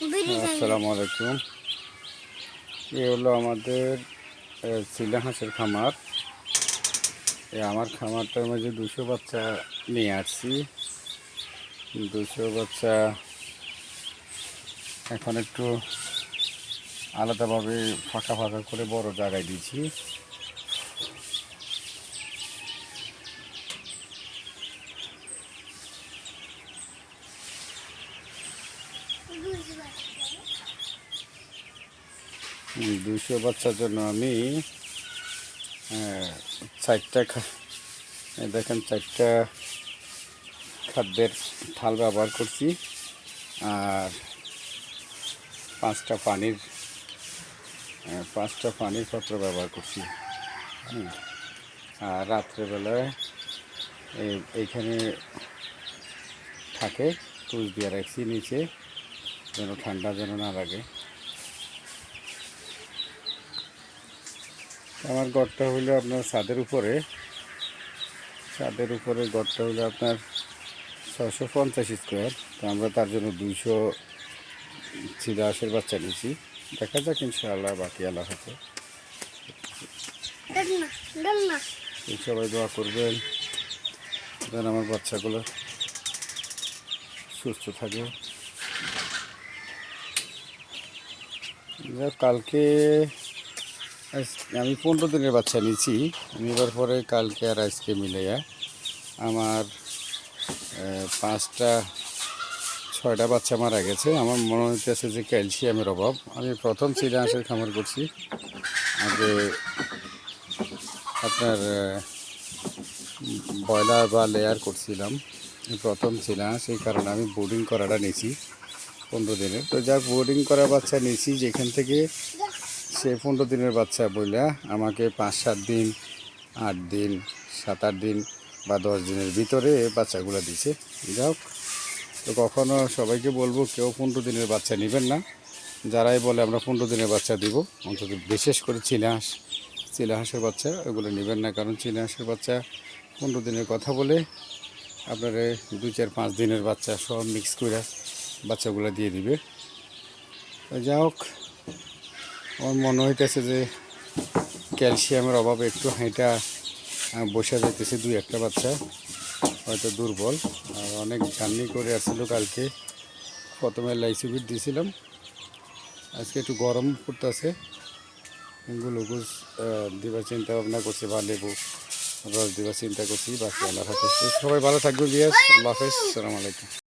আসসালামু আলাইকুম। এ হলো আমাদের চীনা হাঁসের খামার। আমার খামারটার মাঝে 200 বাচ্চা নিয়ে আসছি। 200 বাচ্চা এখন একটু আলাদাভাবে ফাঁকা ফাঁকা করে বড় জায়গায় দিয়েছি। দুশো বাচ্চার জন্য আমি চারটা দেখেন 4টা খাদ্যের থাল ব্যবহার করছি, আর 5টা পানির পাত্র ব্যবহার করছি। আর রাত্রেবেলায় এইখানে থাকে তুষ দিয়ে রাখছি নিচে, যেন ঠান্ডা যেন না লাগে। আমার ঘরটা হইলো আপনার ছাদের উপরে ঘরটা হইলো আপনার 650 স্কোয়ার। তো আমরা তার জন্য 200 চীনা হাঁসের বাচ্চা নিয়েছি। দেখা যাক ইনশাআল্লাহ, বাকি আল্লাহ হাতে। সবাই দোয়া করবেন যেন আমার বাচ্চাগুলো সুস্থ থাকে। কালকে আমি 15 দিনের বাচ্চা নিয়েছি। নেবার পরে কালকে আর আজকে মিলাইয়া আমার 6টা বাচ্চা মারা গেছে। আমার মনে হইতেছে যে ক্যালসিয়ামের অভাব। আমি প্রথম চীনা হাঁসের খামার করছি। আগে আপনার ব্রয়লার বা লেয়ার করছিলাম, প্রথম চীনা হাঁস। সেই কারণে আমি বোর্ডিং করাটা নিয়েছি 15 দিনের। তো যাক, বোর্ডিং করা বাচ্চা নিয়েছি যেখান থেকে, সে 15 দিনের বাচ্চা বইলা আমাকে 5-7 দিন, 8 দিন, 7-8 দিন বা 10 দিনের ভিতরে বাচ্চাগুলো দিছে। যাক, তো কখনও সবাইকে বলবো কেউ 15 দিনের বাচ্চা নেবেন না। যারাই বলে আমরা 15 দিনের বাচ্চা দিব, অন্তত বিশেষ করে চীনা হাঁসের বাচ্চা ওগুলো নেবেন না। কারণ চীনা হাঁসের বাচ্চা 15 দিনের কথা বলে আপনার 2-4-5 দিনের বাচ্চা সব মিক্স করে বাচ্চাগুলো দিয়ে দিবে। যা হোক, আমার মনে হইতেছে যে ক্যালসিয়ামের অভাবে একটু হাঁটা বসে যাইতেছে। 2-1টা বাচ্চা হয়তো দুর্বল, আর অনেক জার্নি করে আসছিল। কালকে প্রথমে লাইসিবিট দিয়েছিলাম, আজকে একটু গরম পড়তেছে, গ্লুকোজ দিবার চিন্তা ভাবনা করছি, বা লেবু রস দিবার চিন্তা করছি। বাকি আল্লাহর হাফেজ। সবাই ভালো থাকবে। বিয়াস, আল্লাহ হাফেজ, আসসালামু আলাইকুম।